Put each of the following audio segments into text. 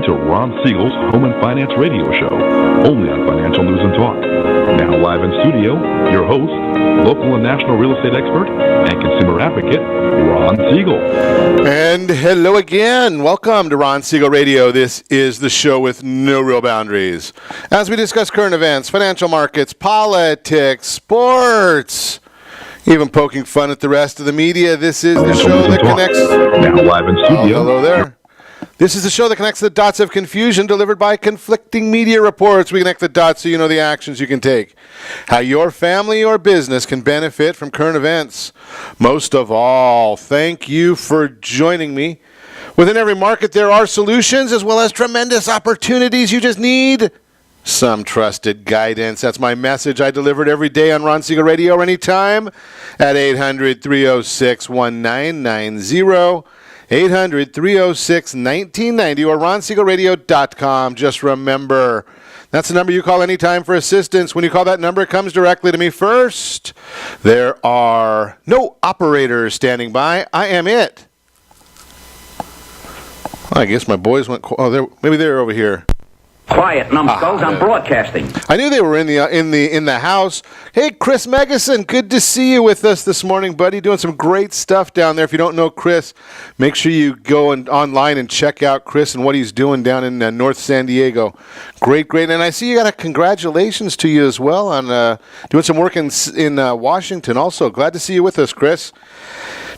to Ron Siegel's Home and Finance Radio Show, only on Financial News and Talk. Now live in studio, your host, local and national real estate expert and consumer advocate, Ron Siegel. And hello again. Welcome to Ron Siegel Radio. This is the show with no real boundaries. As we discuss current events, financial markets, politics, sports, even poking fun at the rest of the media, this is the show that connects. Now live in studio. Hello there. This is the show that connects the dots of confusion delivered by conflicting media reports. We connect the dots so you know the actions you can take, how your family or business can benefit from current events. Most of all, thank you for joining me. Within every market, there are solutions as well as tremendous opportunities. You just need some trusted guidance. That's my message I delivered every day on Ron Siegel Radio or anytime at 800-306-1990. 800-306-1990 or ronsiegelradio.com. Just remember, that's the number you call anytime for assistance. When you call that number, it comes directly to me first. There are no operators standing by. I am it. I guess my boys went. Maybe they're over here. Quiet, numbskulls, I'm broadcasting. I knew they were in the house. Hey, Chris Megason, good to see you with us this morning, buddy. Doing some great stuff down there. If you don't know Chris, make sure you go online and check out Chris and what he's doing down in North San Diego. Great. And I see you got a congratulations to you as well on doing some work in Washington also. Glad to see you with us, Chris.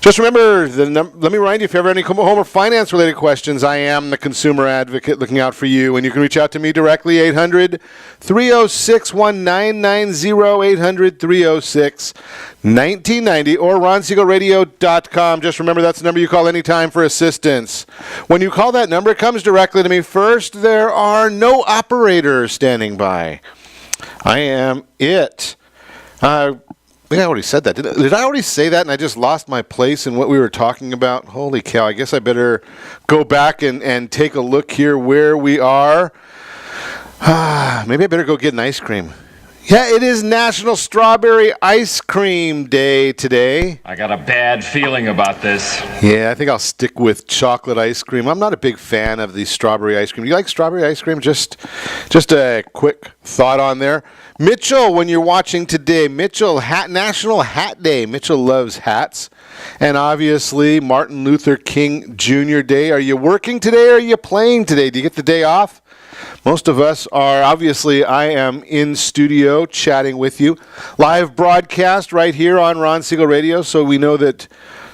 Just remember, let me remind you, if you have any home or finance-related questions, I am the consumer advocate looking out for you. And you can reach out to me directly, 800-306-1990, 800-306-1990, or ronsiegelradio.com. Just remember, that's the number you call anytime for assistance. When you call that number, it comes directly to me first. There are no operators standing by. I am it. I think I already said that. Did I already say that and I just lost my place in what we were talking about? Holy cow, I guess I better go back and take a look here where we are. Maybe I better go get an ice cream. Yeah, it is National Strawberry Ice Cream Day today. I got a bad feeling about this. Yeah, I think I'll stick with chocolate ice cream. I'm not a big fan of the strawberry ice cream. You like strawberry ice cream? Just a quick thought on there. Mitchell, when you're watching today, National Hat Day. Mitchell loves hats. And obviously, Martin Luther King Jr. Day. Are you working today or are you playing today? Do you get the day off? Most of us are. Obviously, I am in studio chatting with you. Live broadcast right here on Ron Siegel Radio, so we know that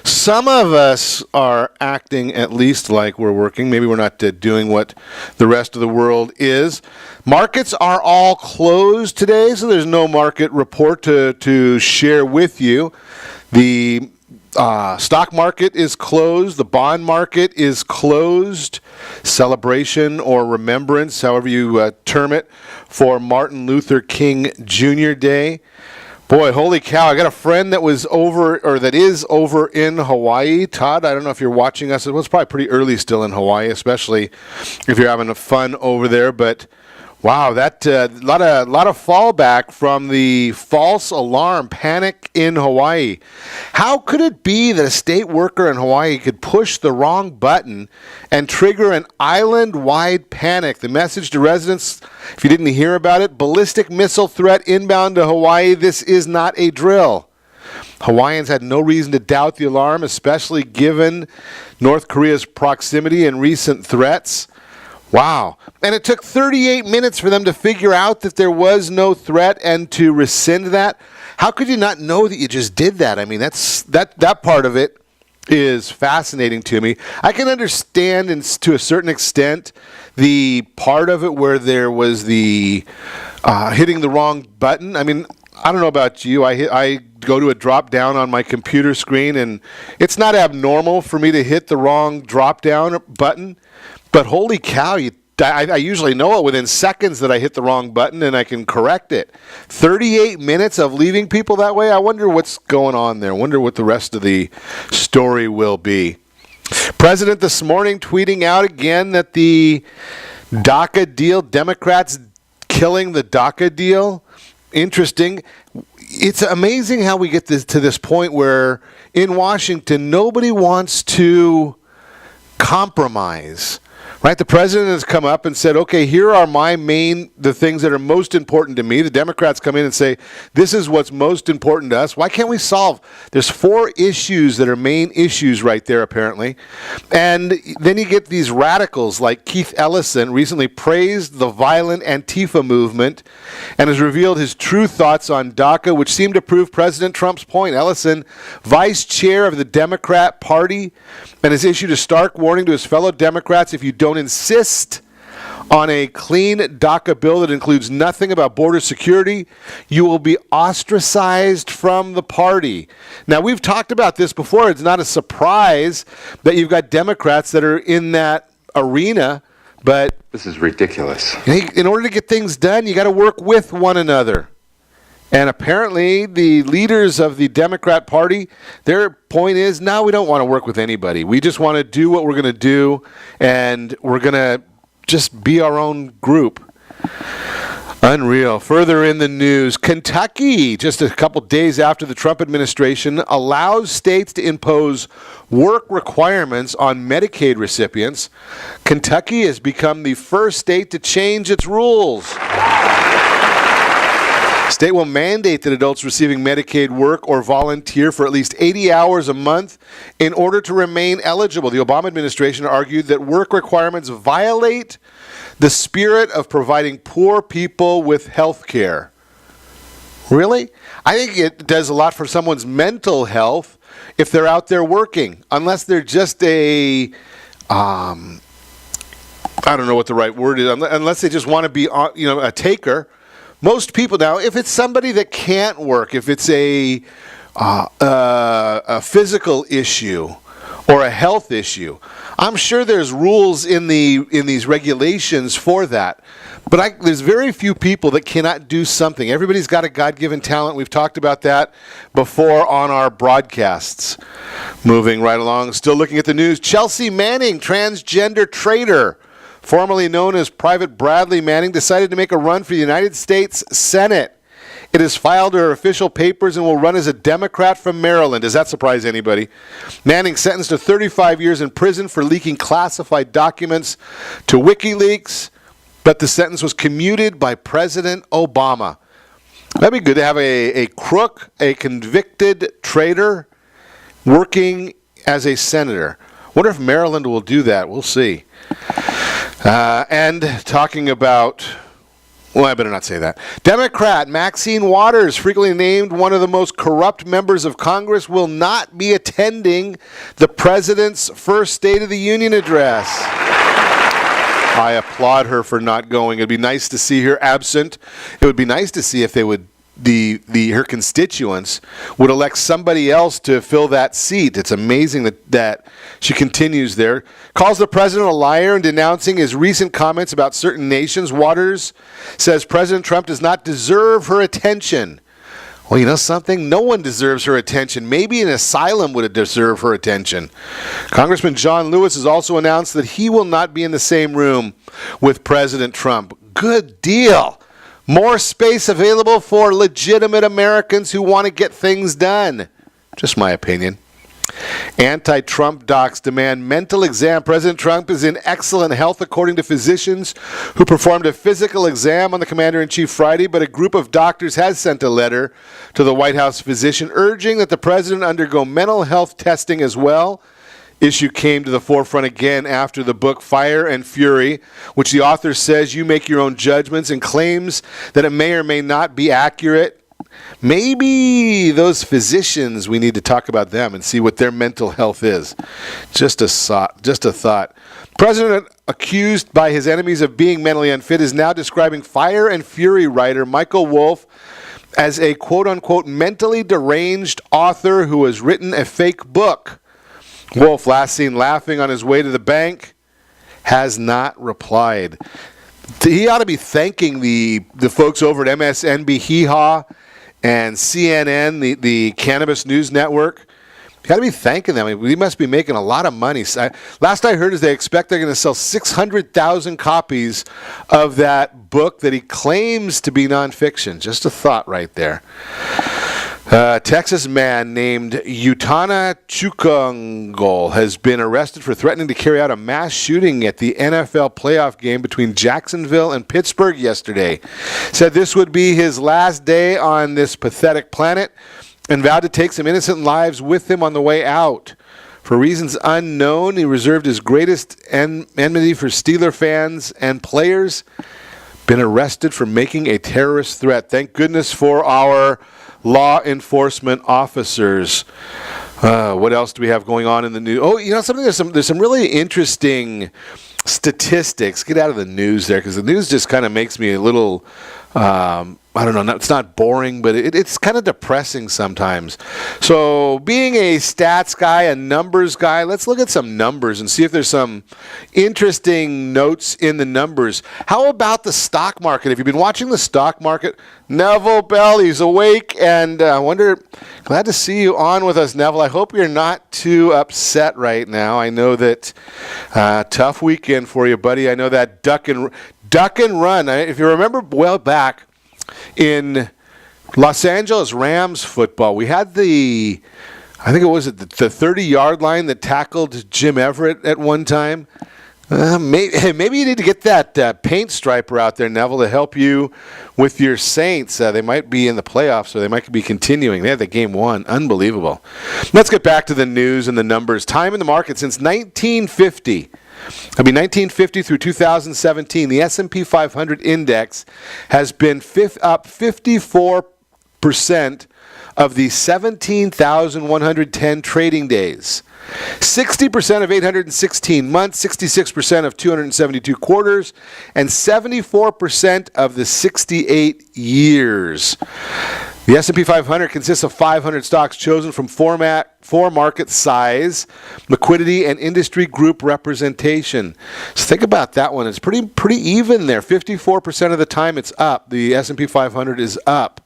some of us are acting at least like we're working. Maybe we're not doing what the rest of the world is. Markets are all closed today, so there's no market report to share with you. The stock market is closed. The bond market is closed. Celebration or remembrance, however you term it, for Martin Luther King Jr. Day. Boy, holy cow, I got a friend that is over in Hawaii. Todd, I don't know if you're watching us. It was probably pretty early still in Hawaii, especially if you're having fun over there. But wow, that lot of fallback from the false alarm panic in Hawaii. How could it be that a state worker in Hawaii could push the wrong button and trigger an island-wide panic? The message to residents, if you didn't hear about it, ballistic missile threat inbound to Hawaii. This is not a drill. Hawaiians had no reason to doubt the alarm, especially given North Korea's proximity and recent threats. Wow. And it took 38 minutes for them to figure out that there was no threat and to rescind that. How could you not know that you just did that? I mean, that part of it is fascinating to me. I can understand to a certain extent the part of it where there was the hitting the wrong button. I mean, I don't know about you. I go to a drop down on my computer screen, and it's not abnormal for me to hit the wrong drop down button. But holy cow, I usually know it within seconds that I hit the wrong button and I can correct it. 38 minutes of leaving people that way? I wonder what's going on there. I wonder what the rest of the story will be. President this morning tweeting out again that the DACA deal, Democrats killing the DACA deal. Interesting. It's amazing how we get to this point where in Washington nobody wants to compromise Right? The president has come up and said, okay, here are the things that are most important to me. The Democrats come in and say, this is what's most important to us. Why can't we solve? There's 4 issues that are main issues right there, apparently. And then you get these radicals like Keith Ellison recently praised the violent Antifa movement and has revealed his true thoughts on DACA, which seem to prove President Trump's point. Ellison, vice chair of the Democrat Party, and has issued a stark warning to his fellow Democrats: if you don't insist on a clean DACA bill that includes nothing about border security, you will be ostracized from the party. Now, we've talked about this before. It's not a surprise that you've got Democrats that are in that arena, but this is ridiculous. In order to get things done, you got to work with one another. And apparently the leaders of the Democrat Party, their point is, no, we don't want to work with anybody. We just want to do what we're going to do, and we're going to just be our own group. Unreal. Further in the news, Kentucky, just a couple days after the Trump administration, allows states to impose work requirements on Medicaid recipients. Kentucky has become the first state to change its rules. State will mandate that adults receiving Medicaid work or volunteer for at least 80 hours a month in order to remain eligible. The Obama administration argued that work requirements violate the spirit of providing poor people with health care. Really? I think it does a lot for someone's mental health if they're out there working, unless they're just I don't know what the right word is, unless they just want to be a taker. Most people now, if it's somebody that can't work, if it's a physical issue or a health issue, I'm sure there's rules in these regulations for that. But there's very few people that cannot do something. Everybody's got a God-given talent. We've talked about that before on our broadcasts. Moving right along, still looking at the news. Chelsea Manning, transgender trader, formerly known as Private Bradley Manning, decided to make a run for the United States Senate. It has filed her official papers and will run as a Democrat from Maryland. Does that surprise anybody? Manning sentenced to 35 years in prison for leaking classified documents to WikiLeaks, but the sentence was commuted by President Obama. That'd be good to have a crook, a convicted traitor, working as a senator. Wonder if Maryland will do that. We'll see. And talking about, well, I better not say that. Democrat Maxine Waters, frequently named one of the most corrupt members of Congress, will not be attending the president's first State of the Union address. I applaud her for not going. It'd be nice to see her absent. It would be nice to see if they would, her constituents would elect somebody else to fill that seat. It's amazing that she continues there. Calls the president a liar and denouncing his recent comments about certain nations. Waters says President Trump does not deserve her attention. Well, you know something? No one deserves her attention. Maybe an asylum would deserve her attention. Congressman John Lewis has also announced that he will not be in the same room with President Trump. Good deal. More space available for legitimate Americans who want to get things done. Just my opinion. Anti-Trump docs demand mental exam. President Trump is in excellent health, according to physicians who performed a physical exam on the commander-in-chief Friday, but a group of doctors has sent a letter to the White House physician urging that the president undergo mental health testing as well. Issue came to the forefront again after the book Fire and Fury, which the author says you make your own judgments and claims that it may or may not be accurate. Maybe those physicians, we need to talk about them and see what their mental health is. Just a thought. President, accused by his enemies of being mentally unfit, is now describing Fire and Fury writer Michael Wolff as a quote-unquote mentally deranged author who has written a fake book. Wolff, last seen laughing on his way to the bank, has not replied. He ought to be thanking the folks over at MSNBC, Hee-Haw, and CNN, the Cannabis News Network. Got to be thanking them. I mean, we must be making a lot of money. Last I heard is they expect they're going to sell 600,000 copies of that book that he claims to be nonfiction. Just a thought right there. Texas man named Utana Chukungle has been arrested for threatening to carry out a mass shooting at the NFL playoff game between Jacksonville and Pittsburgh yesterday. Said this would be his last day on this pathetic planet and vowed to take some innocent lives with him on the way out. For reasons unknown, he reserved his greatest enmity for Steeler fans and players. Been arrested for making a terrorist threat. Thank goodness for our law enforcement officers. What else do we have going on in the news? Oh, something. There's some really interesting statistics. Get out of the news there, because the news just kind of makes me a little. I don't know. It's not boring, but it's kind of depressing sometimes. So, being a stats guy, a numbers guy, let's look at some numbers and see if there's some interesting notes in the numbers. How about the stock market? If you've been watching the stock market, Neville Bell, he's awake, and glad to see you on with us, Neville. I hope you're not too upset right now. I know that tough weekend for you, buddy. I know that duck and run. If you remember well back in Los Angeles Rams football, we had the 30-yard line that tackled Jim Everett at one time. Maybe you need to get that paint striper out there, Neville, to help you with your Saints. They might be in the playoffs, or they might be continuing. They had the game won. Unbelievable. Let's get back to the news and the numbers. Time in the market since 1950. 1950 through 2017, the S&P 500 index has been up 54% of the 17,110 trading days. 60% of 816 months, 66% of 272 quarters, and 74% of the 68 years. The S&P 500 consists of 500 stocks chosen from four market size, liquidity, and industry group representation. So think about that one. It's pretty even there. 54% of the time it's up. The S&P 500 is up.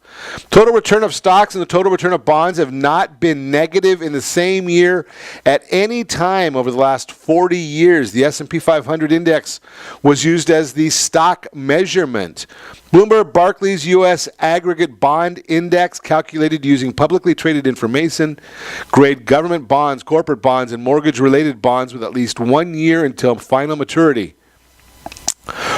Total return of stocks and the total return of bonds have not been negative in the same year at any time over the last 40 years. The S&P 500 index was used as the stock measurement. Bloomberg Barclays U.S. Aggregate Bond Index, calculated using publicly traded information, grade government bonds, corporate bonds, and mortgage-related bonds with at least 1 year until final maturity.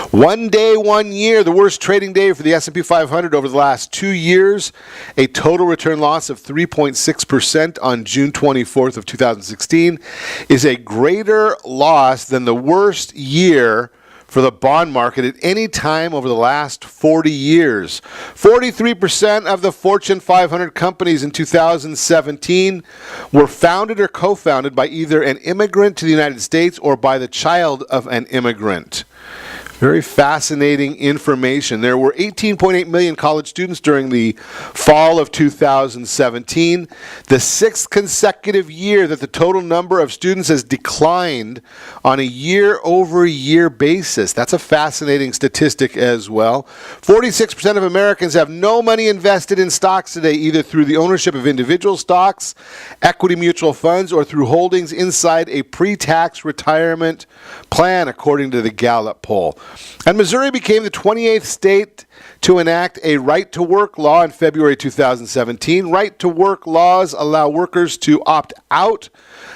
1 day, 1 year, the worst trading day for the S&P 500 over the last 2 years. A total return loss of 3.6% on June 24th of 2016 is a greater loss than the worst year for the bond market at any time over the last 40 years. 43% of the Fortune 500 companies in 2017 were founded or co-founded by either an immigrant to the United States or by the child of an immigrant. Very fascinating information. There were 18.8 million college students during the fall of 2017, the sixth consecutive year that the total number of students has declined on a year-over-year basis. That's a fascinating statistic as well. 46% of Americans have no money invested in stocks today, either through the ownership of individual stocks, equity mutual funds, or through holdings inside a pre-tax retirement plan, according to the Gallup poll. And Missouri became the 28th state to enact a right-to-work law in February 2017. Right-to-work laws allow workers to opt out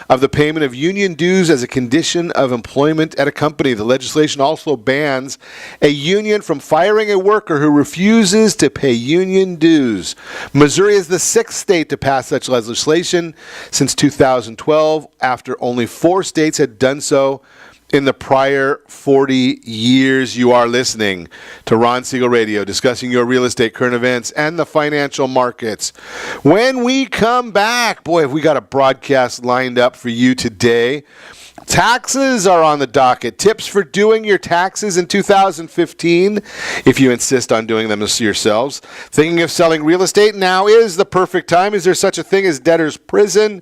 of the payment of union dues as a condition of employment at a company. The legislation also bans a union from firing a worker who refuses to pay union dues. Missouri is the sixth state to pass such legislation since 2012, after only 4 states had done so in the prior 40 years. You are listening to Ron Siegel Radio, discussing your real estate, current events, and the financial markets. When we come back, boy, have we got a broadcast lined up for you today. Taxes are on the docket. Tips for doing your taxes in 2015, if you insist on doing them yourselves. Thinking of selling real estate? Now is the perfect time. Is there such a thing as debtor's prison?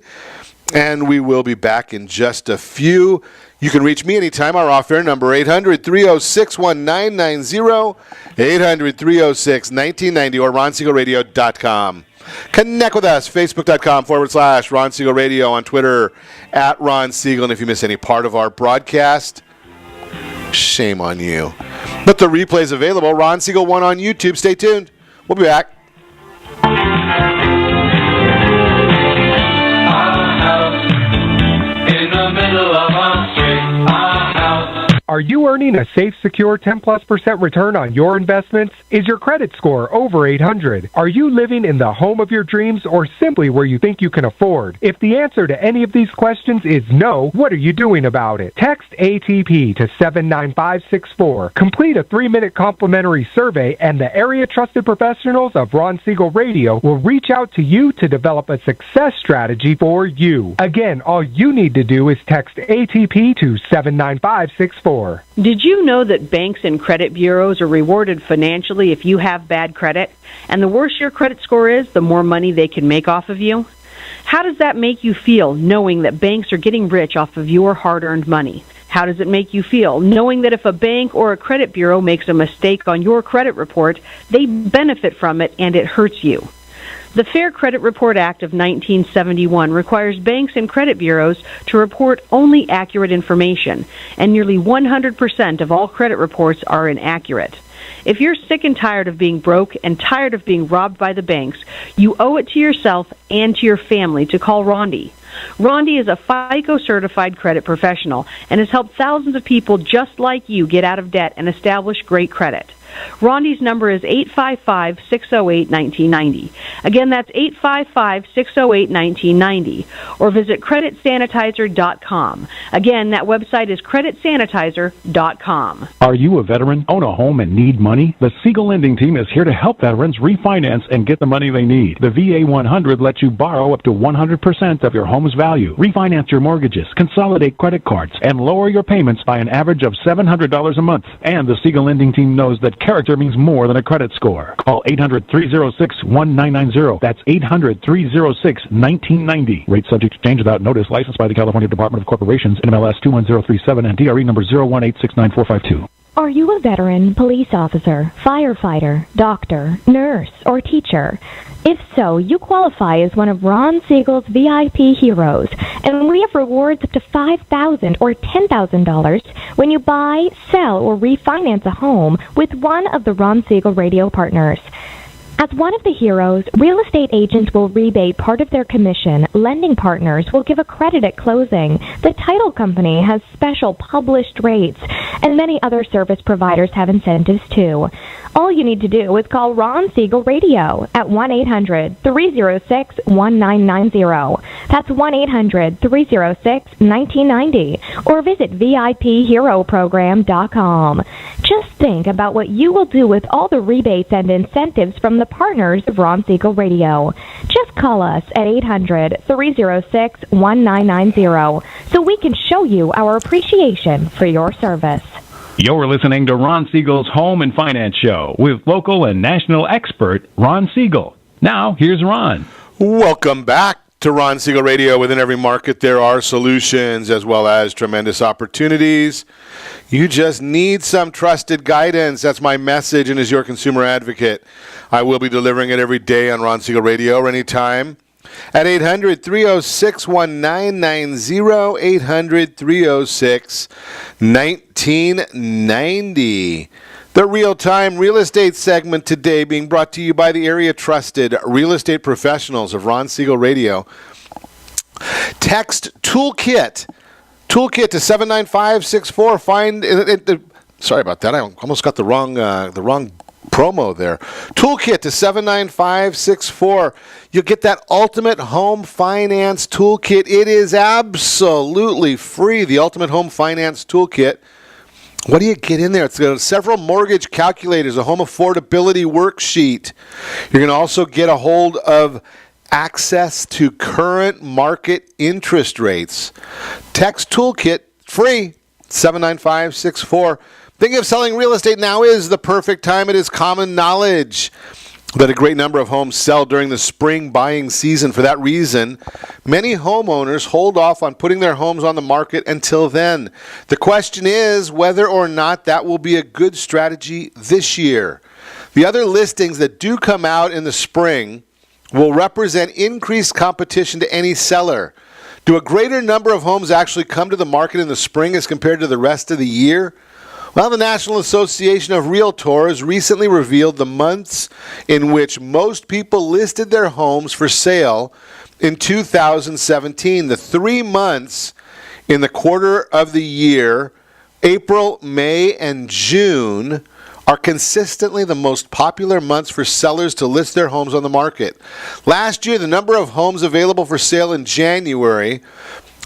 And we will be back in just a few. You can reach me anytime. Our off-air number, 800-306-1990, 800-306-1990, or ronsiegelradio.com. Connect with us, facebook.com/Ron Siegel Radio, on Twitter, @Ron Siegel. And if you miss any part of our broadcast, shame on you. But the replay is available, Ron Siegel 1 on YouTube. Stay tuned. We'll be back. middle of a street, a house. Are you earning a safe, secure 10+% return on your investments? Is your credit score over 800? Are you living in the home of your dreams or simply where you think you can afford? If the answer to any of these questions is no, what are you doing about it? Text ATP to 79564. Complete a 3-minute complimentary survey and the area trusted professionals of Ron Siegel Radio will reach out to you to develop a success strategy for you. Again, all you need to do is text ATP to 79564. Did you know that banks and credit bureaus are rewarded financially if you have bad credit? And the worse your credit score is, the more money they can make off of you? How does that make you feel, knowing that banks are getting rich off of your hard-earned money? How does it make you feel, knowing that if a bank or a credit bureau makes a mistake on your credit report, they benefit from it and it hurts you? The Fair Credit Report Act of 1971 requires banks and credit bureaus to report only accurate information, and nearly 100% of all credit reports are inaccurate. If you're sick and tired of being broke and tired of being robbed by the banks, you owe it to yourself and to your family to call Rondi. Rondi is a FICO-certified credit professional and has helped thousands of people just like you get out of debt and establish great credit. Rondi's number is 855-608-1990. Again, that's 855-608-1990. Or visit creditsanitizer.com. Again, that website is creditsanitizer.com. Are you a veteran, own a home, and need money? The Siegel Lending Team is here to help veterans refinance and get the money they need. The VA 100 lets you borrow up to 100% of your home's value, refinance your mortgages, consolidate credit cards, and lower your payments by an average of $700 a month. And the Siegel Lending Team knows that character means more than a credit score. Call 800-306-1990. That's 800-306-1990. Rate subject to change without notice. Licensed by the California Department of Corporations, NMLS 21037, and DRE number 018694452. Are you a veteran, police officer, firefighter, doctor, nurse, or teacher? If so, you qualify as one of Ron Siegel's VIP heroes, and we have rewards up to $5,000 or $10,000 when you buy, sell, or refinance a home with one of the Ron Siegel radio partners. As one of the heroes, real estate agents will rebate part of their commission. Lending partners will give a credit at closing. The title company has special published rates, and many other service providers have incentives too. All you need to do is call Ron Siegel Radio at 1-800-306-1990. That's 1-800-306-1990. Or visit VIPHeroProgram.com. Just think about what you will do with all the rebates and incentives from the partners of Ron Siegel Radio. Just call us at 800-306-1990 so we can show you our appreciation for your service. You're listening to Ron Siegel's Home and Finance Show with local and national expert Ron Siegel. Now, here's Ron. Welcome back to Ron Siegel Radio. Within every market, there are solutions as well as tremendous opportunities. You just need some trusted guidance. That's my message, and as your consumer advocate, I will be delivering it every day on Ron Siegel Radio or anytime at 800-306-1990, 800-306-1990. The real-time real estate segment today being brought to you by the area trusted real estate professionals of Ron Siegel Radio. Text Toolkit to 79564. Find it. Sorry about that. I almost got the wrong promo there. Toolkit to 79564. You'll get that ultimate home finance toolkit. It is absolutely free. The ultimate home finance toolkit. What do you get in there? It's got several mortgage calculators, a home affordability worksheet. You're going to also get a hold of access to current market interest rates. Text Toolkit, free, 79564. Thinking of selling real estate, now is the perfect time. It is common knowledge that a great number of homes sell during the spring buying season. For that reason, many homeowners hold off on putting their homes on the market until then. The question is whether or not that will be a good strategy this year. The other listings that do come out in the spring will represent increased competition to any seller. Do a greater number of homes actually come to the market in the spring as compared to the rest of the year? Well, the National Association of Realtors recently revealed the months in which most people listed their homes for sale in 2017. The 3 months in the quarter of the year, April, May, and June are consistently the most popular months for sellers to list their homes on the market. Last year, the number of homes available for sale in January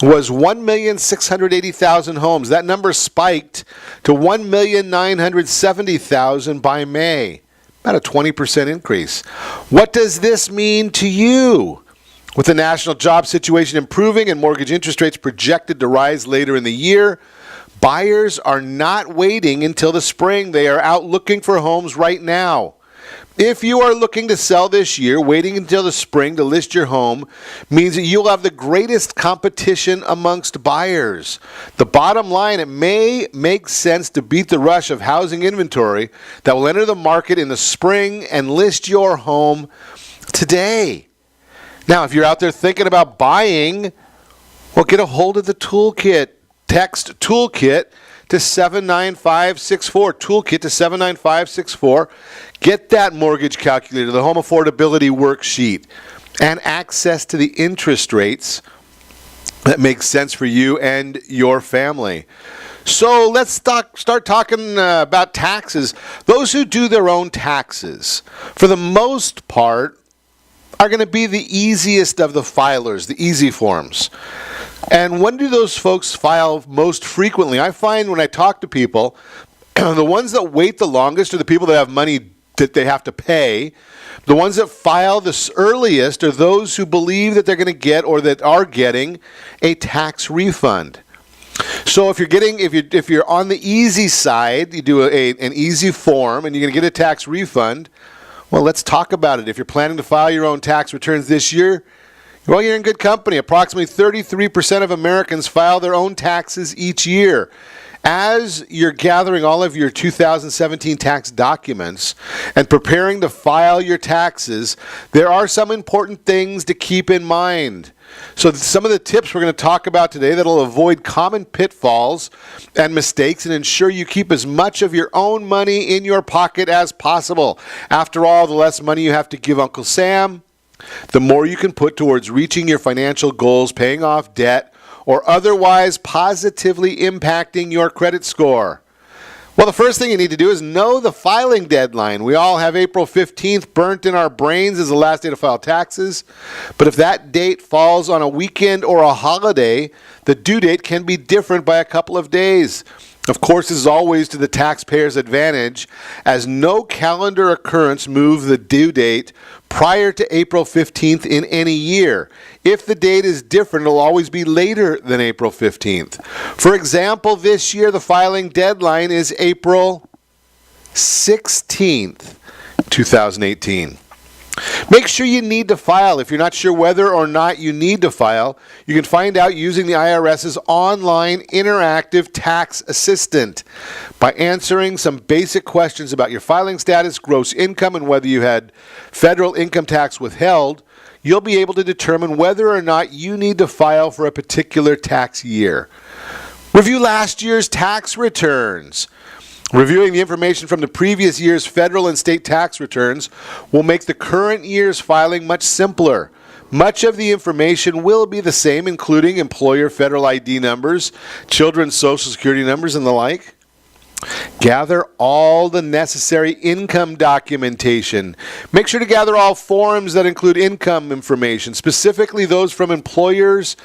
was 1,680,000 homes. That number spiked to 1,970,000 by May. About a 20% increase. What does this mean to you? With the national job situation improving and mortgage interest rates projected to rise later in the year, buyers are not waiting until the spring. They are out looking for homes right now. If you are looking to sell this year, waiting until the spring to list your home means that you'll have the greatest competition amongst buyers. The bottom line, it may make sense to beat the rush of housing inventory that will enter the market in the spring and list your home today. Now, if you're out there thinking about buying, well, get a hold of the toolkit. Text toolkit to 79564. Toolkit to 79564. Get that mortgage calculator, the home affordability worksheet, and access to the interest rates that make sense for you and your family. So let's start talking about taxes. Those who do their own taxes, for the most part, are going to be the easiest of the filers, the easy forms. And when do those folks file most frequently? I find when I talk to people, the ones that wait the longest are the people that have money that they have to pay. The ones that file the earliest are those who believe that they're going to get or that are getting a tax refund. So if you're on the easy side, you do an easy form and you're going to get a tax refund, well, let's talk about it. If you're planning to file your own tax returns this year, well, you're in good company. Approximately 33% of Americans file their own taxes each year. As you're gathering all of your 2017 tax documents and preparing to file your taxes, there are some important things to keep in mind. So some of the tips we're going to talk about today that'll avoid common pitfalls and mistakes and ensure you keep as much of your own money in your pocket as possible. After all, the less money you have to give Uncle Sam, the more you can put towards reaching your financial goals, paying off debt, or otherwise positively impacting your credit score. Well, the first thing you need to do is know the filing deadline. We all have April 15th burnt in our brains as the last day to file taxes. But if that date falls on a weekend or a holiday, the due date can be different by a couple of days. Of course, this is always to the taxpayer's advantage, as no calendar occurrence moves the due date prior to April 15th in any year. If the date is different, it'll always be later than April 15th. For example, this year the filing deadline is April 16th, 2018. Make sure you need to file. If you're not sure whether or not you need to file, you can find out using the IRS's online interactive tax assistant by answering some basic questions about your filing status, gross income, and whether you had federal income tax withheld. You'll be able to determine whether or not you need to file for a particular tax year. Review last year's tax returns. Reviewing the information from the previous year's federal and state tax returns will make the current year's filing much simpler. Much of the information will be the same, including employer federal ID numbers, children's social security numbers, and the like. Gather all the necessary income documentation. Make sure to gather all forms that include income information, specifically those from employers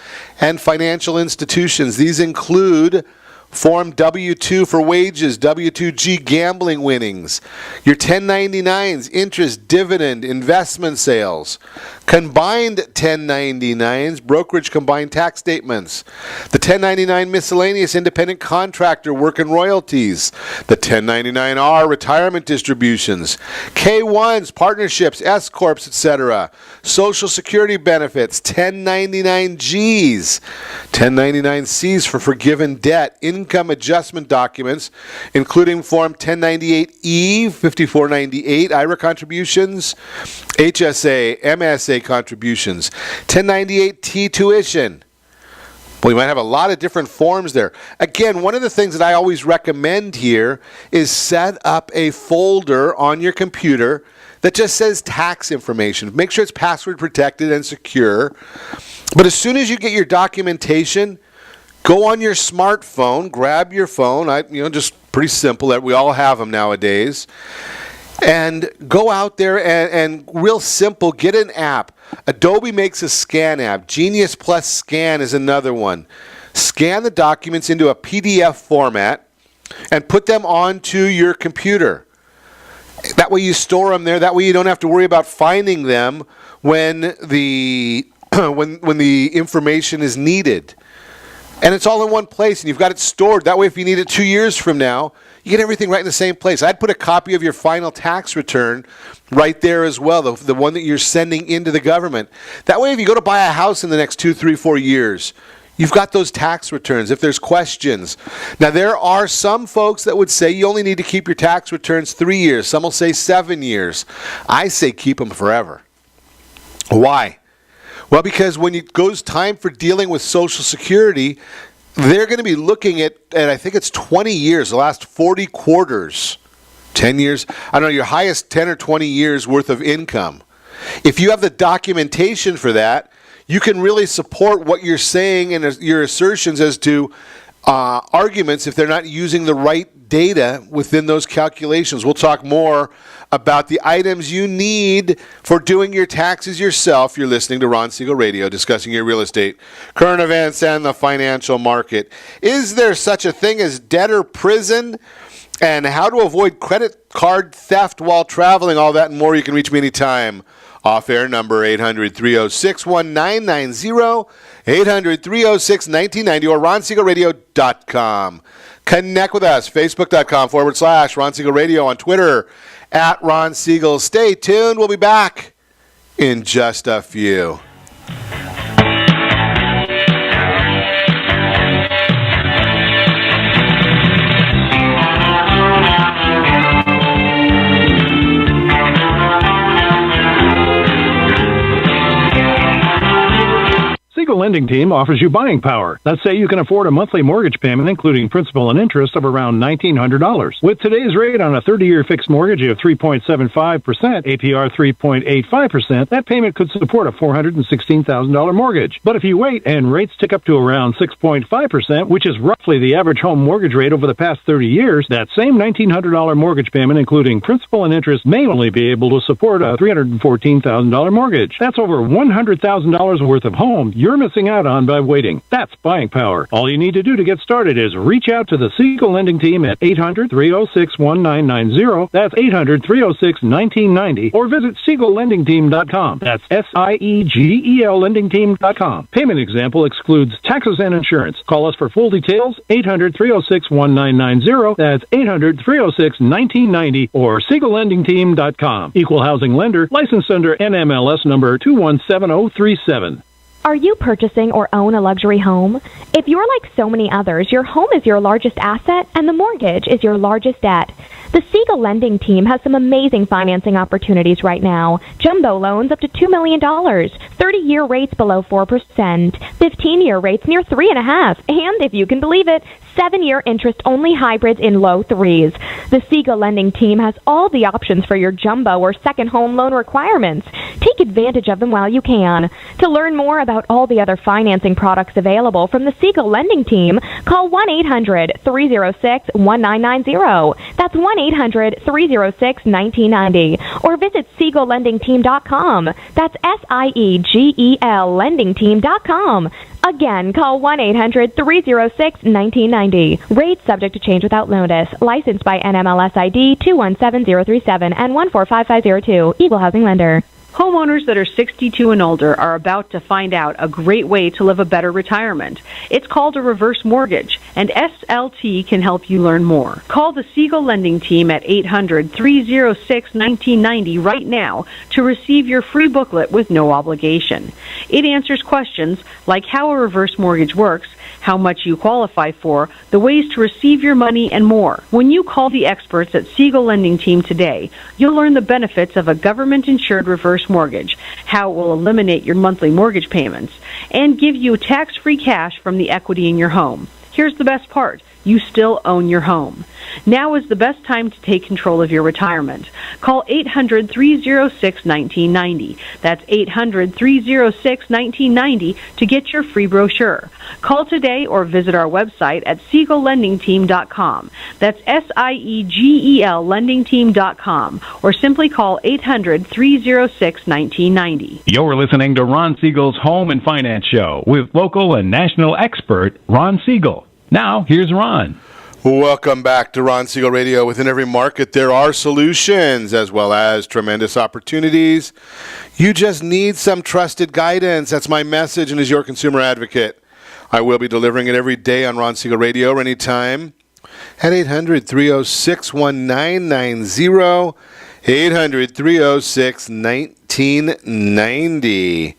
and financial institutions. These include Form W-2 for wages, W-2G gambling winnings, your 1099s, interest, dividend, investment sales, combined 1099s, brokerage combined tax statements, the 1099 miscellaneous independent contractor work and royalties, the 1099-R retirement distributions, K-1s, partnerships, S-corps, etc., social security benefits, 1099Gs, 1099Cs for forgiven debt, income adjustment documents, including Form 1098E, 5498, IRA contributions, HSA, MSA contributions, 1098T tuition. Well, you might have a lot of different forms there. Again, one of the things that I always recommend here is set up a folder on your computer that just says tax information. Make sure it's password protected and secure. But as soon as you get your documentation, Go on your smartphone, grab your phone, just pretty simple, that we all have them nowadays, and go out there and real simple, get an app. Adobe makes a scan app. Genius Plus Scan is another one. Scan the documents into a PDF format and put them onto your computer. That way you store them there. That way you don't have to worry about finding them when the when the information is needed. And it's all in one place, and you've got it stored. That way, if you need it 2 years from now, you get everything right in the same place. I'd put a copy of your final tax return right there as well, the one that you're sending into the government. That way, if you go to buy a house in the next 2, 3, 4 years, you've got those tax returns if there's questions. Now, there are some folks that would say you only need to keep your tax returns 3 years. Some will say 7 years. I say keep them forever. Why? Well, because when it goes time for dealing with Social Security, they're going to be looking at I think it's 20 years, the last 40 quarters, 10 years, I don't know, your highest 10 or 20 years worth of income. If you have the documentation for that, you can really support what you're saying and your assertions as to arguments if they're not using the right data within those calculations. We'll talk more about the items you need for doing your taxes yourself. You're listening to Ron Siegel Radio, discussing your real estate, current events, and the financial market. Is there such a thing as debtor prison? And how to avoid credit card theft while traveling? All that and more. You can reach me anytime. Off-air number 800-306-1990, 800-306-1990, or ronsiegelradio.com. Connect with us, facebook.com/Ron Siegel Radio, on Twitter @Ron Siegel. Stay tuned. We'll be back in just a few. Siegel Lending Team offers you buying power. Let's say you can afford a monthly mortgage payment, including principal and interest, of around $1,900. With today's rate on a 30-year fixed mortgage of 3.75%, APR 3.85%, that payment could support a $416,000 mortgage. But if you wait and rates tick up to around 6.5%, which is roughly the average home mortgage rate over the past 30 years, that same $1,900 mortgage payment, including principal and interest, may only be able to support a $314,000 mortgage. That's over $100,000 worth of home you're missing out on by waiting. That's buying power. All you need to do to get started is reach out to the Siegel Lending Team at 800-306-1990. That's 800-306-1990. Or visit SiegelLendingTeam.com. That's SIEGEL LendingTeam.com. Payment example excludes taxes and insurance. Call us for full details. 800-306-1990. That's 800-306-1990 or SiegelLendingTeam.com. Equal housing lender. Licensed under NMLS number 217037. Are you purchasing or own a luxury home? If you're like so many others, your home is your largest asset and the mortgage is your largest debt. The Siegel Lending Team has some amazing financing opportunities right now. Jumbo loans up to $2 million, 30-year rates below 4%, 15-year rates near 3.5%, and if you can believe it, 7-year interest-only hybrids in low 3s. The Siegel Lending Team has all the options for your jumbo or second home loan requirements. Take advantage of them while you can. To learn more about all the other financing products available from the Siegel Lending Team, call 1-800-306-1990. That's 1-800-306-1990. Or visit SiegelLendingTeam.com. That's SIEGEL LendingTeam.com. Again, call 1-800-306-1990. Rates subject to change without notice. Licensed by NMLS ID 217037 and 145502. Equal housing lender. Homeowners that are 62 and older are about to find out a great way to live a better retirement. It's called a reverse mortgage, and SLT can help you learn more. Call the Siegel Lending Team at 800-306-1990 right now to receive your free booklet with no obligation. It answers questions like how a reverse mortgage works, how much you qualify for, the ways to receive your money, and more. When you call the experts at Siegel Lending Team today, you'll learn the benefits of a government-insured reverse mortgage, how it will eliminate your monthly mortgage payments, and give you tax-free cash from the equity in your home. Here's the best part. you still own your home. Now is the best time to take control of your retirement. Call 800-306-1990. That's 800-306-1990 to get your free brochure. Call today or visit our website at SiegelLendingTeam.com. That's SIEGEL LendingTeam.com, or simply call 800-306-1990. You're listening to Ron Siegel's Home and Finance Show with local and national expert Ron Siegel. Now, here's Ron. Welcome back to Ron Siegel Radio. Within every market, there are solutions as well as tremendous opportunities. You just need some trusted guidance. That's my message, and as your consumer advocate, I will be delivering it every day on Ron Siegel Radio or anytime at 800-306-1990, 800-306-1990.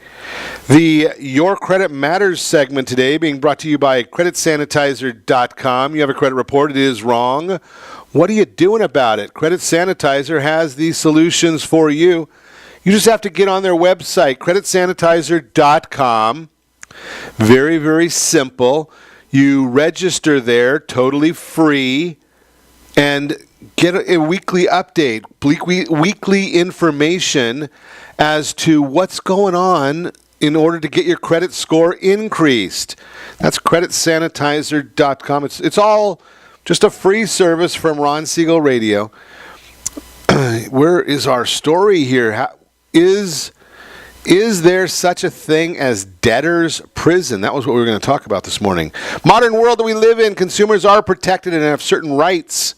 The Your Credit Matters segment today being brought to you by CreditSanitizer.com. You have a credit report, it is wrong. What are you doing about it? Credit Sanitizer has these solutions for you. You just have to get on their website, CreditSanitizer.com. Very, very simple. You register there, totally free, and get a weekly update, weekly information as to what's going on in order to get your credit score increased. That's CreditSanitizer.com. It's all just a free service from Ron Siegel Radio. Where is our story here? Is there such a thing as debtor's prison? That was what we were going to talk about this morning. Modern world that we live in, consumers are protected and have certain rights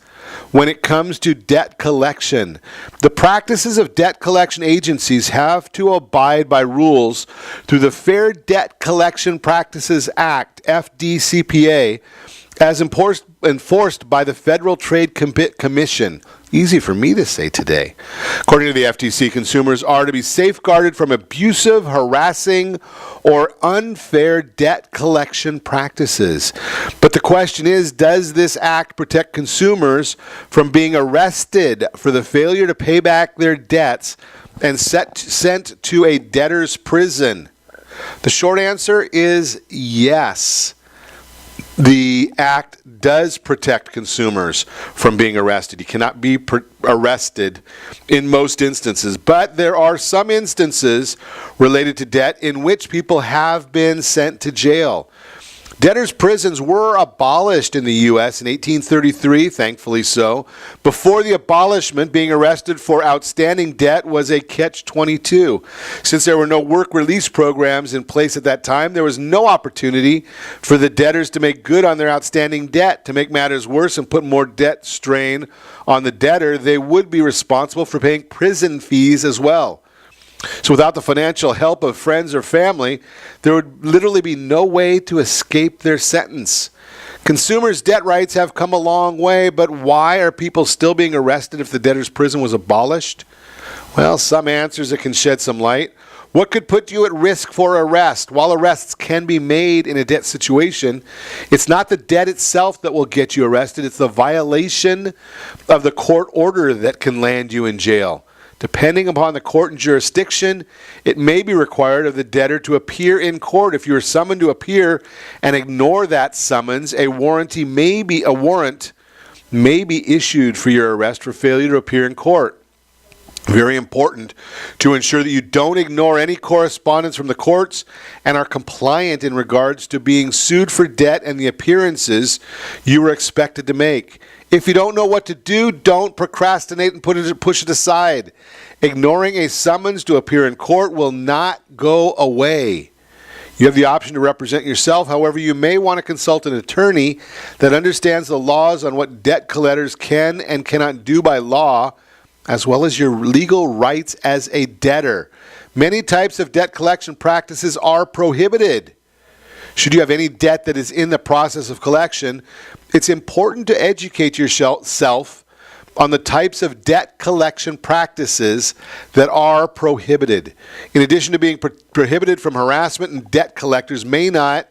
when it comes to debt collection. The practices of debt collection agencies have to abide by rules through the Fair Debt Collection Practices Act, FDCPA, as enforced by the Federal Trade Commission. Easy for me to say today. According to the FTC, consumers are to be safeguarded from abusive, harassing, or unfair debt collection practices. But the question is, does this act protect consumers from being arrested for the failure to pay back their debts and sent to a debtor's prison? The short answer is yes. The act does protect consumers from being arrested. You cannot be arrested in most instances, but there are some instances related to debt in which people have been sent to jail. Debtors' prisons were abolished in the U.S. in 1833, thankfully so. Before the abolishment, being arrested for outstanding debt was a catch-22. Since there were no work release programs in place at that time, there was no opportunity for the debtors to make good on their outstanding debt. To make matters worse and put more debt strain on the debtor, they would be responsible for paying prison fees as well. So without the financial help of friends or family, there would literally be no way to escape their sentence. Consumers' debt rights have come a long way, but why are people still being arrested if the debtor's prison was abolished? Well, some answers that can shed some light. What could put you at risk for arrest? While arrests can be made in a debt situation, it's not the debt itself that will get you arrested. It's the violation of the court order that can land you in jail. Depending upon the court and jurisdiction, it may be required of the debtor to appear in court. If you are summoned to appear and ignore that summons, a warrant may be issued for your arrest for failure to appear in court. Very important to ensure that you don't ignore any correspondence from the courts and are compliant in regards to being sued for debt and the appearances you were expected to make. If you don't know what to do, don't procrastinate and push it aside. Ignoring a summons to appear in court will not go away. You have the option to represent yourself. However, you may want to consult an attorney that understands the laws on what debt collectors can and cannot do by law, as well as your legal rights as a debtor. Many types of debt collection practices are prohibited. Should you have any debt that is in the process of collection, it's important to educate yourself on the types of debt collection practices that are prohibited. In addition to being prohibited from harassment, and debt collectors may not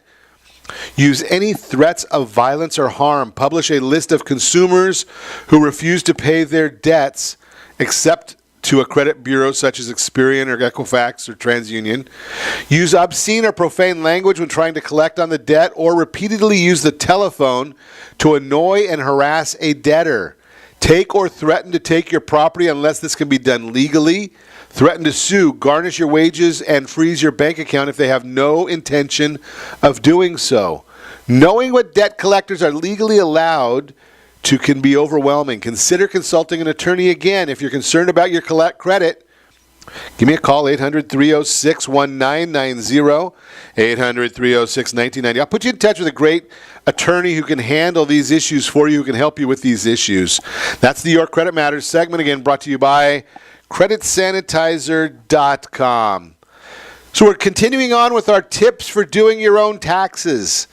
use any threats of violence or harm. Publish a list of consumers who refuse to pay their debts except to a credit bureau such as Experian or Equifax or TransUnion. Use obscene or profane language when trying to collect on the debt, or repeatedly use the telephone to annoy and harass a debtor. Take or threaten to take your property unless this can be done legally. Threaten to sue, garnish your wages, and freeze your bank account if they have no intention of doing so. Knowing what debt collectors are legally allowed to can be overwhelming. Consider consulting an attorney again. If you're concerned about your credit, give me a call, 800-306-1990, 800-306-1990. I'll put you in touch with a great attorney who can handle these issues for you, who can help you with these issues. That's the Your Credit Matters segment, again, brought to you by creditsanitizer.com. So we're continuing on with our tips for doing your own taxes.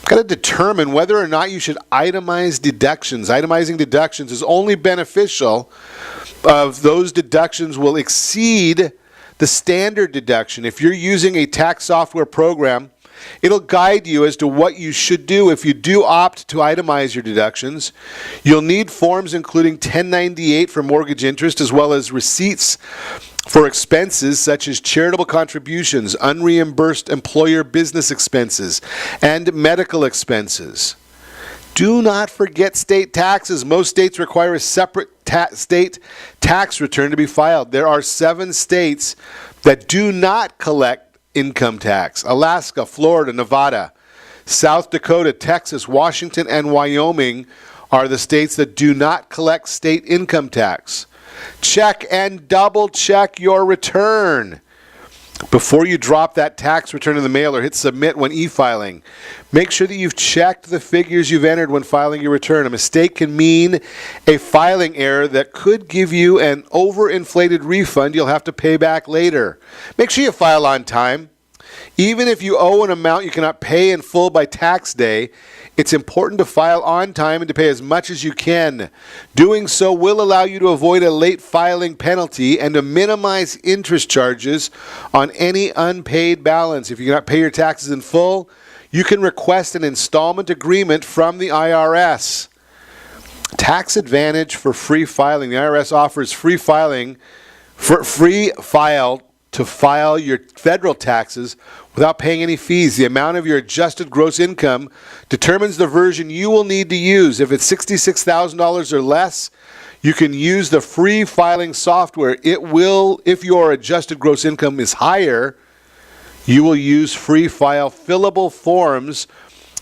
Got to determine whether or not you should itemize deductions. Itemizing deductions is only beneficial if those deductions will exceed the standard deduction. If you're using a tax software program, it'll guide you as to what you should do. If you do opt to itemize your deductions, you'll need forms including 1098 for mortgage interest, as well as receipts for expenses such as charitable contributions, unreimbursed employer business expenses, and medical expenses. Do not forget state taxes. Most states require a separate state tax return to be filed. There are 7 states that do not collect income tax: Alaska, Florida, Nevada, South Dakota, Texas, Washington, and Wyoming are the states that do not collect state income tax. Check and double check your return before you drop that tax return in the mail or hit submit when e-filing. Make sure that you've checked the figures you've entered when filing your return. A mistake can mean a filing error that could give you an overinflated refund you'll have to pay back later. Make sure you file on time. Even if you owe an amount you cannot pay in full by tax day, it's important to file on time and to pay as much as you can. Doing so will allow you to avoid a late filing penalty and to minimize interest charges on any unpaid balance. If you cannot pay your taxes in full, you can request an installment agreement from the IRS. Tax advantage for free filing. The IRS offers free file to file your federal taxes without paying any fees. The amount of your adjusted gross income determines the version you will need to use. If it's $66,000 or less, you can use the free filing software. It will, if your adjusted gross income is higher, you will use free file fillable forms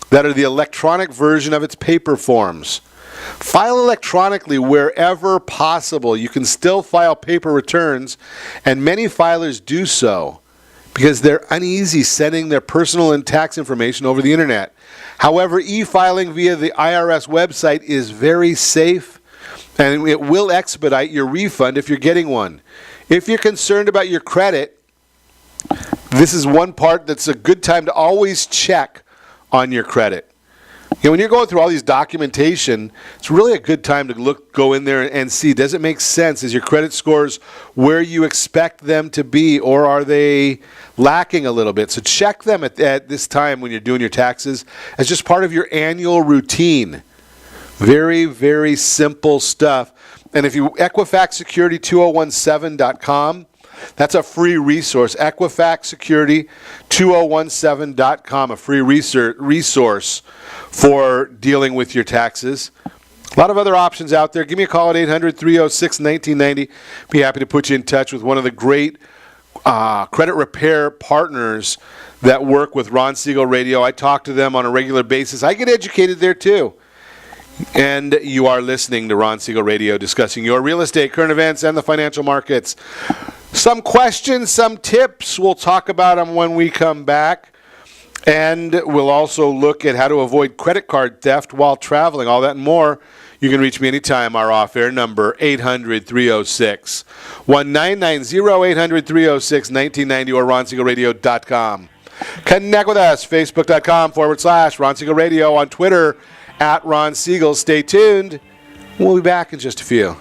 that are the electronic version of its paper forms. File electronically wherever possible. You can still file paper returns, and many filers do so because they're uneasy sending their personal and tax information over the internet. However, e-filing via the IRS website is very safe, and it will expedite your refund if you're getting one. If you're concerned about your credit, this is one part that's a good time to always check on your credit. You know, when you're going through all these documentation, it's really a good time to go in there and see, does it make sense? Is your credit scores where you expect them to be, or are they lacking a little bit? So check them at this time when you're doing your taxes as just part of your annual routine. Very, very simple stuff. And if you EquifaxSecurity2017.com, that's a free resource. EquifaxSecurity2017.com, a free resource for dealing with your taxes. A lot of other options out there. Give me a call at 800-306-1990. Be happy to put you in touch with one of the great credit repair partners that work with Ron Siegel Radio. I talk to them on a regular basis. I get educated there too. And you are listening to Ron Siegel Radio, discussing your real estate, current events, and the financial markets. Some questions, some tips. We'll talk about them when we come back. And we'll also look at how to avoid credit card theft while traveling. All that and more. You can reach me anytime. Our off-air number, 800-306-1990, 800-306-1990, or ronsiegelradio.com. Connect with us, facebook.com/Ron Siegel Radio, on Twitter, at Ron Siegel. Stay tuned. We'll be back in just a few.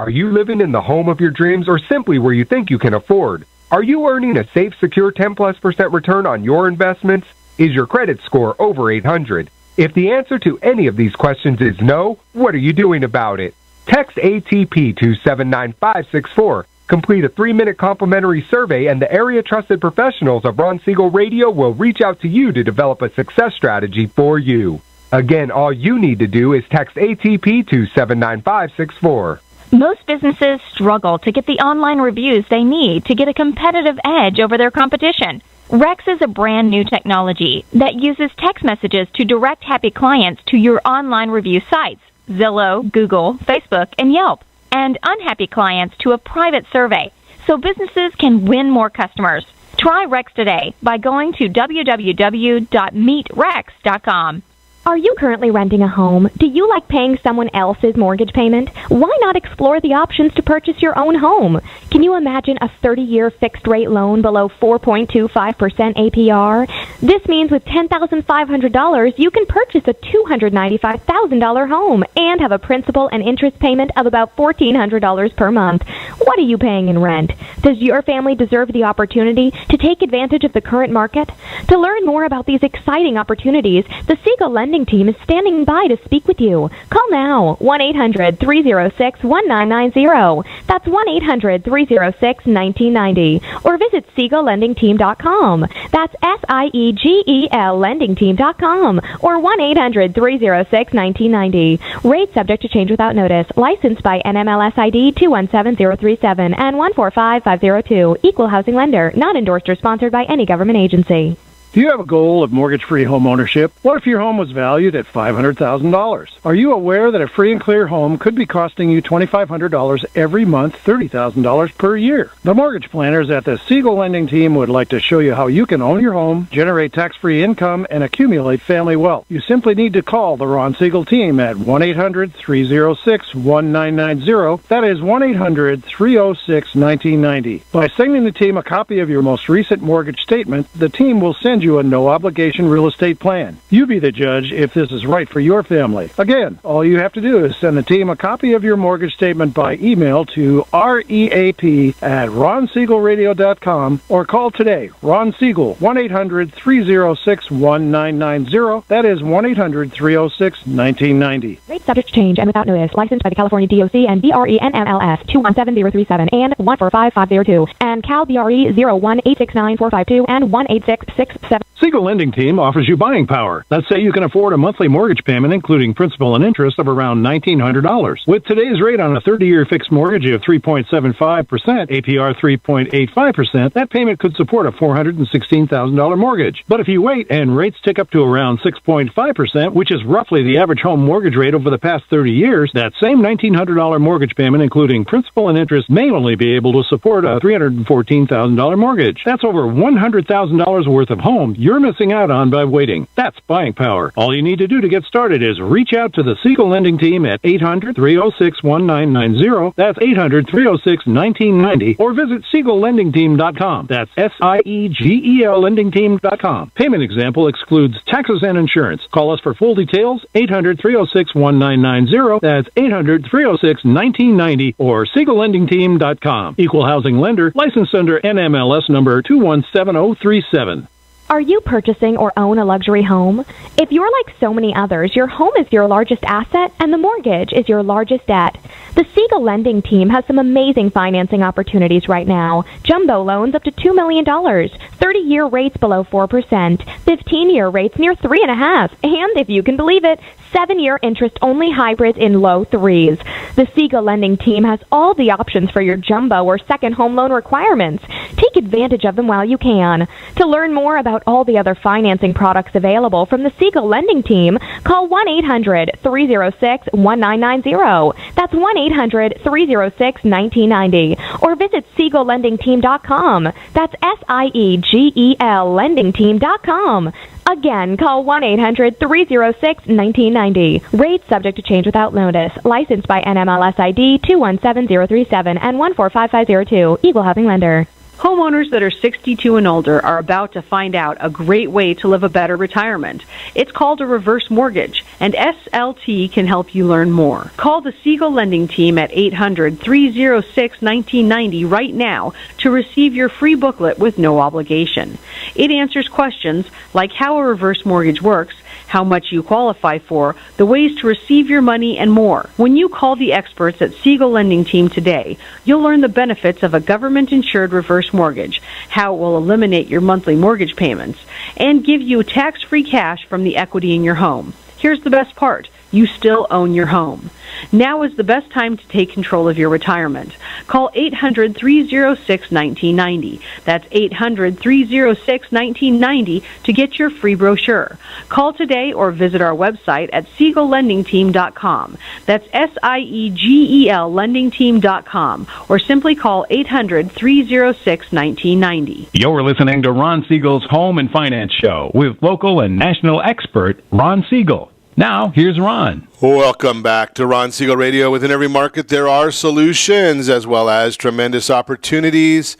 Are you living in the home of your dreams or simply where you think you can afford? Are you earning a safe, secure 10+% return on your investments? Is your credit score over 800? If the answer to any of these questions is no, what are you doing about it? Text ATP to 79564. Complete a 3-minute complimentary survey, and the area-trusted professionals of Ron Siegel Radio will reach out to you to develop a success strategy for you. Again, all you need to do is text ATP to 79564. Most businesses struggle to get the online reviews they need to get a competitive edge over their competition. Rex is a brand new technology that uses text messages to direct happy clients to your online review sites, Zillow, Google, Facebook, and Yelp, and unhappy clients to a private survey, so businesses can win more customers. Try Rex today by going to www.meetrex.com. Are you currently renting a home? Do you like paying someone else's mortgage payment? Why not explore the options to purchase your own home? Can you imagine a 30-year fixed-rate loan below 4.25% APR? This means with $10,500, you can purchase a $295,000 home and have a principal and interest payment of about $1,400 per month. What are you paying in rent? Does your family deserve the opportunity to take advantage of the current market? To learn more about these exciting opportunities, the Siegel Lending Team is standing by to speak with you. Call now, 1-800-306-1990. That's 1-800-306-1990. Or visit SiegelLendingTeam.com. That's SIEGEL LendingTeam.com. Or 1-800-306-1990. Rate subject to change without notice. Licensed by NMLS ID 217037 and 145502. Equal housing lender. Not endorsed or sponsored by any government agency. Do you have a goal of mortgage-free home ownership? What if your home was valued at $500,000? Are you aware that a free and clear home could be costing you $2,500 every month, $30,000 per year? The mortgage planners at the Siegel Lending Team would like to show you how you can own your home, generate tax-free income, and accumulate family wealth. You simply need to call the Ron Siegel Team at 1-800-306-1990. That is 1-800-306-1990. By sending the team a copy of your most recent mortgage statement, the team will send you a no-obligation real estate plan. You be the judge if this is right for your family. Again, all you have to do is send the team a copy of your mortgage statement by email to reap@ronsiegelradio.com or call today. Ron Siegel, 1-800-306-1990. That is 1-800-306-1990. Rate subject to change and without notice. Licensed by the California DOC and BRENMLS 217037 and 145502 and Cal BRE 01869452 and 18667. Siegel Lending Team offers you buying power. Let's say you can afford a monthly mortgage payment, including principal and interest, of around $1,900. With today's rate on a 30-year fixed mortgage of 3.75%, APR 3.85%, that payment could support a $416,000 mortgage. But if you wait and rates tick up to around 6.5%, which is roughly the average home mortgage rate over the past 30 years, that same $1,900 mortgage payment, including principal and interest, may only be able to support a $314,000 mortgage. That's over $100,000 worth of home you're missing out on by waiting. That's buying power. All you need to do to get started is reach out to the Siegel Lending Team at 800-306-1990. That's 800-306-1990. Or visit SiegelLendingTeam.com. That's SIEGEL LendingTeam.com. Payment example excludes taxes and insurance. Call us for full details, 800-306-1990. That's 800-306-1990 or SiegelLendingTeam.com. Equal housing lender, licensed under NMLS number 217037. Are you purchasing or own a luxury home? If you're like so many others, your home is your largest asset and the mortgage is your largest debt. The Siegel Lending Team has some amazing financing opportunities right now. Jumbo loans up to $2 million, 30-year rates below 4%, 15-year rates near 3.5%, and if you can believe it, 7-year interest-only hybrids in low 3s. The Siegel Lending Team has all the options for your jumbo or second home loan requirements. Take advantage of them while you can. To learn more about all the other financing products available from the Siegel Lending Team, call 1-800-306-1990. That's 1-800-306-1990. Or visit SiegelLendingTeam.com. That's SIEGEL LendingTeam.com. Again, call 1-800-306-1990. Rates subject to change without notice. Licensed by NMLS ID 217037 and 145502. Equal housing lender. Homeowners that are 62 and older are about to find out a great way to live a better retirement. It's called a reverse mortgage, and SLT can help you learn more. Call the Siegel Lending Team at 800-306-1990 right now to receive your free booklet with no obligation. It answers questions like how a reverse mortgage works, how much you qualify for, the ways to receive your money, and more. When you call the experts at Siegel Lending Team today, you'll learn the benefits of a government-insured reverse mortgage, how it will eliminate your monthly mortgage payments, and give you tax-free cash from the equity in your home. Here's the best part. You still own your home. Now is the best time to take control of your retirement. Call 800-306-1990. That's 800-306-1990 to get your free brochure. Call today or visit our website at SiegelLendingTeam.com. That's SIEGEL LendingTeam.com, or simply call 800-306-1990. You're listening to Ron Siegel's Home and Finance Show with local and national expert Ron Siegel. Now, here's Ron. Welcome back to Ron Siegel Radio. Within every market, there are solutions as well as tremendous opportunities.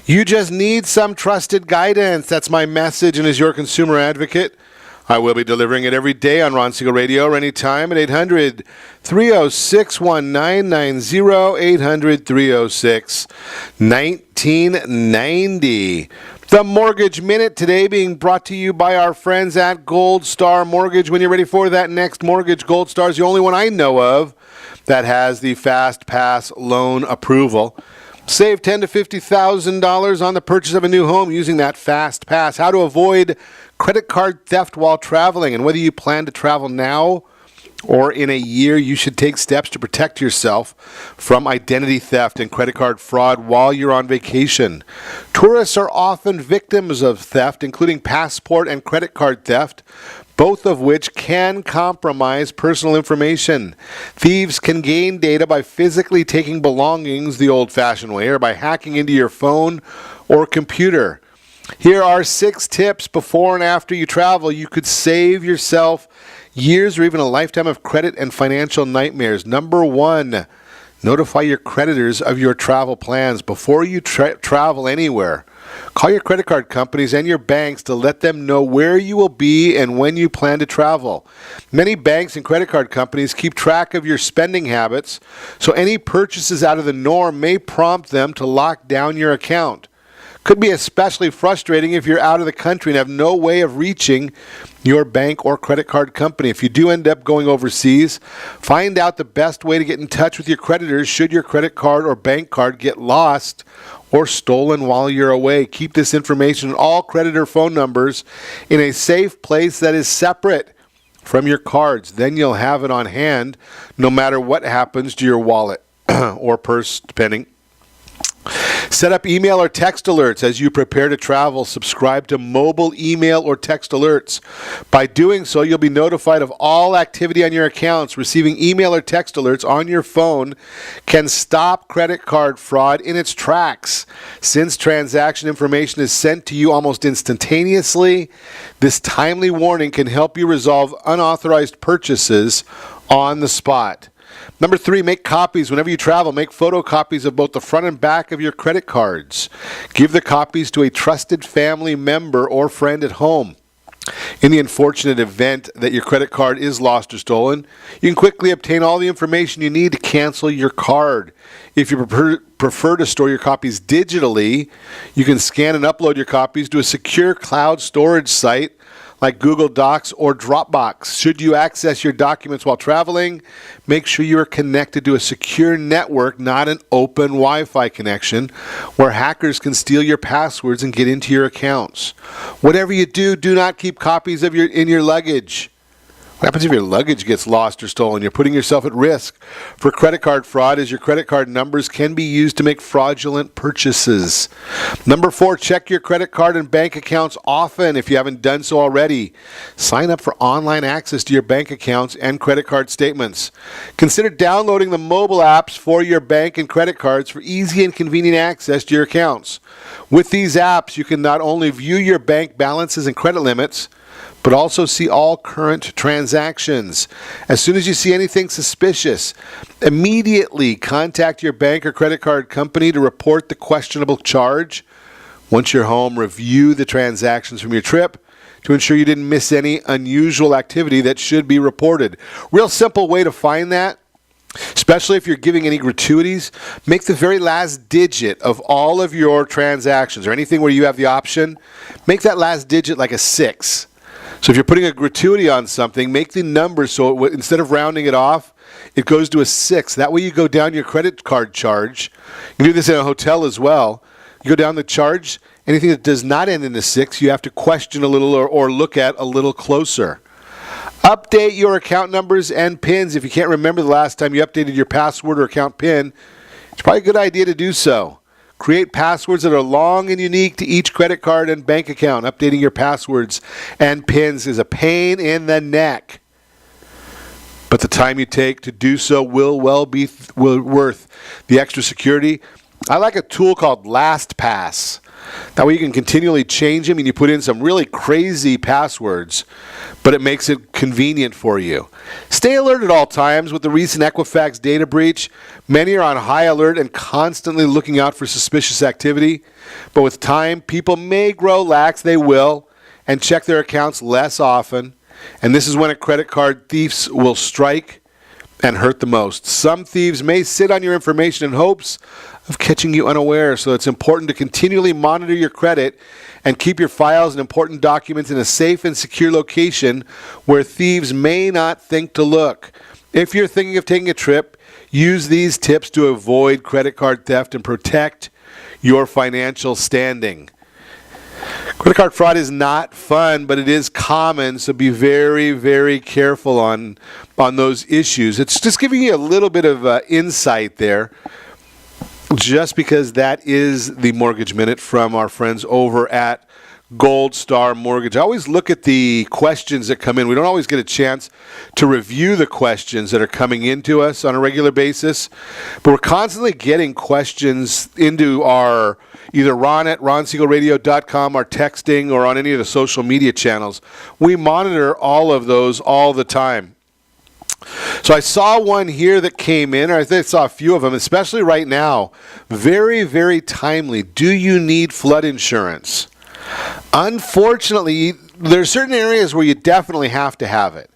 You just need some trusted guidance. That's my message, and as your consumer advocate, I will be delivering it every day on Ron Siegel Radio or anytime at 800-306-1990, 800-306-1990. The Mortgage Minute today being brought to you by our friends at Gold Star Mortgage. When you're ready for that next mortgage, Gold Star is the only one I know of that has the Fast Pass loan approval. Save $10,000 to $50,000 on the purchase of a new home using that Fast Pass. How to avoid credit card theft while traveling, and whether you plan to travel now or in a year, you should take steps to protect yourself from identity theft and credit card fraud while you're on vacation. Tourists are often victims of theft, including passport and credit card theft, both of which can compromise personal information. Thieves can gain data by physically taking belongings the old-fashioned way or by hacking into your phone or computer. Here are 6 tips before and after you travel. You could save yourself years or even a lifetime of credit and financial nightmares. Number 1, notify your creditors of your travel plans before you travel anywhere. Call your credit card companies and your banks to let them know where you will be and when you plan to travel. Many banks and credit card companies keep track of your spending habits, so any purchases out of the norm may prompt them to lock down your account. Could be especially frustrating if you're out of the country and have no way of reaching your bank or credit card company. If you do end up going overseas, find out the best way to get in touch with your creditors should your credit card or bank card get lost or stolen while you're away. Keep this information and all creditor phone numbers in a safe place that is separate from your cards. Then you'll have it on hand no matter what happens to your wallet or purse, depending. Set up email or text alerts as you prepare to travel. Subscribe to mobile email or text alerts. By doing so, you'll be notified of all activity on your accounts. Receiving email or text alerts on your phone can stop credit card fraud in its tracks. Since transaction information is sent to you almost instantaneously, this timely warning can help you resolve unauthorized purchases on the spot. Number 3, make copies. Whenever you travel, make photocopies of both the front and back of your credit cards. Give the copies to a trusted family member or friend at home. In the unfortunate event that your credit card is lost or stolen, you can quickly obtain all the information you need to cancel your card. If you prefer to store your copies digitally, you can scan and upload your copies to a secure cloud storage site like Google Docs or Dropbox. Should you access your documents while traveling, make sure you are connected to a secure network, not an open Wi-Fi connection, where hackers can steal your passwords and get into your accounts. Whatever you do, do not keep copies of in your luggage. What happens if your luggage gets lost or stolen? You're putting yourself at risk for credit card fraud, as your credit card numbers can be used to make fraudulent purchases. Number 4, check your credit card and bank accounts often if you haven't done so already. Sign up for online access to your bank accounts and credit card statements. Consider downloading the mobile apps for your bank and credit cards for easy and convenient access to your accounts. With these apps, you can not only view your bank balances and credit limits, but also see all current transactions. As soon as you see anything suspicious, immediately contact your bank or credit card company to report the questionable charge. Once you're home, review the transactions from your trip to ensure you didn't miss any unusual activity that should be reported. Real simple way to find that, especially if you're giving any gratuities, make the very last digit of all of your transactions or anything where you have the option, make that last digit like a 6. So if you're putting a gratuity on something, make the number so instead of rounding it off, it goes to a 6. That way you go down your credit card charge. You can do this in a hotel as well. You go down the charge, anything that does not end in a 6, you have to question a little or look at a little closer. Update your account numbers and PINs. If you can't remember the last time you updated your password or account PIN, it's probably a good idea to do so. Create passwords that are long and unique to each credit card and bank account. Updating your passwords and PINs is a pain in the neck, but the time you take to do so will be worth the extra security. I like a tool called LastPass. That way you can continually change them and you put in some really crazy passwords, but it makes it convenient for you. Stay alert at all times with the recent Equifax data breach. Many are on high alert and constantly looking out for suspicious activity. But with time, people may grow lax, they will, and check their accounts less often. And this is when a credit card thieves will strike and hurt the most. Some thieves may sit on your information in hopes of catching you unaware, so it's important to continually monitor your credit and keep your files and important documents in a safe and secure location where thieves may not think to look. If you're thinking of taking a trip, use these tips to avoid credit card theft and protect your financial standing. Credit card fraud is not fun, but it is common, so be very, very careful on those issues. It's just giving you a little bit of insight there, just because that is the Mortgage Minute from our friends over at Gold Star Mortgage. I always look at the questions that come in. We don't always get a chance to review the questions that are coming into us on a regular basis, but we're constantly getting questions into our either Ron at ronsiegelradio.com, our texting, or on any of the social media channels. We monitor all of those all the time. So I saw one here that came in, or I think I saw a few of them, especially right now. Very, very timely. Do you need flood insurance? Unfortunately, there are certain areas where you definitely have to have it.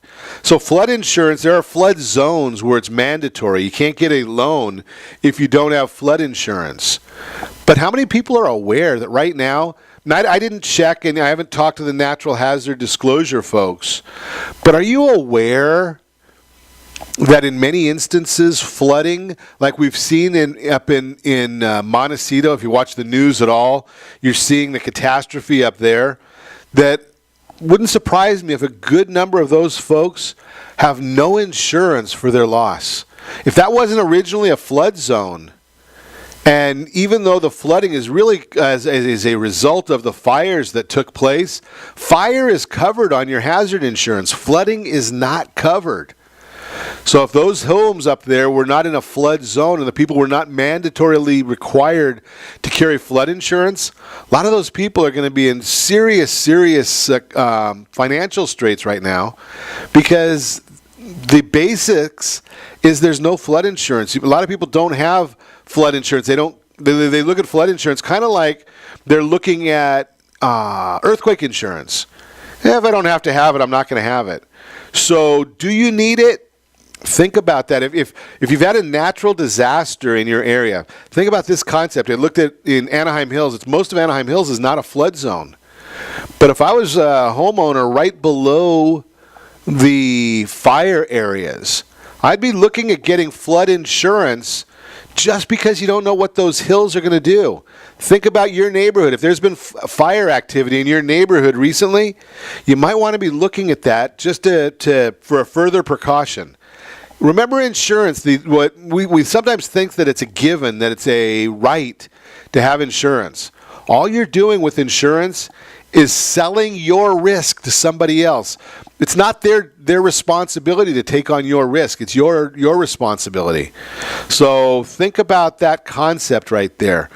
So flood insurance, there are flood zones where it's mandatory. You can't get a loan if you don't have flood insurance. But how many people are aware that right now, and I didn't check and I haven't talked to the natural hazard disclosure folks, but are you aware that in many instances, flooding, like we've seen up in Montecito, if you watch the news at all, you're seeing the catastrophe up there, that wouldn't surprise me if a good number of those folks have no insurance for their loss. If that wasn't originally a flood zone, and even though the flooding is really as a result of the fires that took place, fire is covered on your hazard insurance. Flooding is not covered. So if those homes up there were not in a flood zone and the people were not mandatorily required to carry flood insurance, a lot of those people are going to be in serious financial straits right now, because the basics is there's no flood insurance. A lot of people don't have flood insurance. They look at flood insurance kind of like they're looking at earthquake insurance. If I don't have to have it, I'm not going to have it. So do you need it? Think about that. If you've had a natural disaster in your area, think about this concept. I looked at in Anaheim Hills. Most of Anaheim Hills is not a flood zone. But if I was a homeowner right below the fire areas, I'd be looking at getting flood insurance just because you don't know what those hills are going to do. Think about your neighborhood. If there's been fire activity in your neighborhood recently, you might want to be looking at that just for a further precaution. Remember insurance, we sometimes think that it's a given, that it's a right to have insurance. All you're doing with insurance is selling your risk to somebody else. It's not their responsibility to take on your risk. It's your responsibility. So think about that concept right there.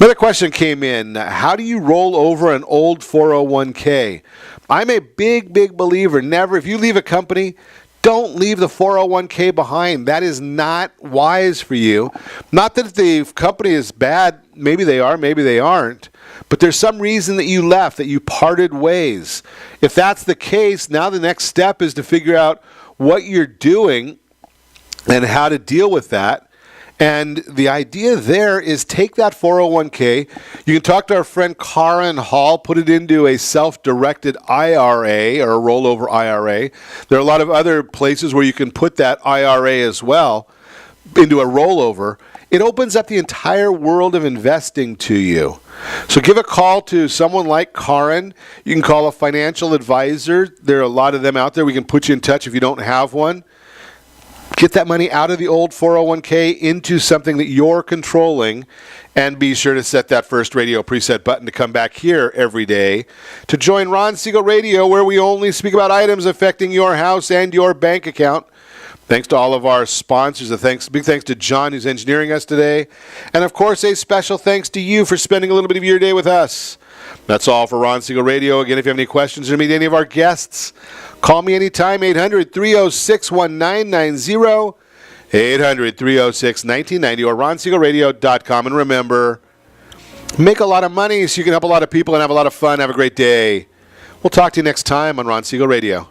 Another question came in. How do you roll over an old 401k? I'm a big, big believer. Never, if you leave a company, don't leave the 401k behind. That is not wise for you. Not that the company is bad. Maybe they are, maybe they aren't. But there's some reason that you left, that you parted ways. If that's the case, now the next step is to figure out what you're doing and how to deal with that. And the idea there is take that 401k. You can talk to our friend Karen Hall, put it into a self-directed IRA or a rollover IRA. There are a lot of other places where you can put that IRA as well into a rollover. It opens up the entire world of investing to you. So give a call to someone like Karen. You can call a financial advisor. There are a lot of them out there. We can put you in touch if you don't have one. Get that money out of the old 401k into something that you're controlling, and be sure to set that first radio preset button to come back here every day to join Ron Siegel Radio, where we only speak about items affecting your house and your bank account. Thanks to all of our sponsors. Big thanks to John, who's engineering us today. And, of course, a special thanks to you for spending a little bit of your day with us. That's all for Ron Siegel Radio. Again, if you have any questions or meet any of our guests, call me anytime, 800-306-1990, 800-306-1990, or ronsiegelradio.com. And remember, make a lot of money so you can help a lot of people and have a lot of fun. Have a great day. We'll talk to you next time on Ron Siegel Radio.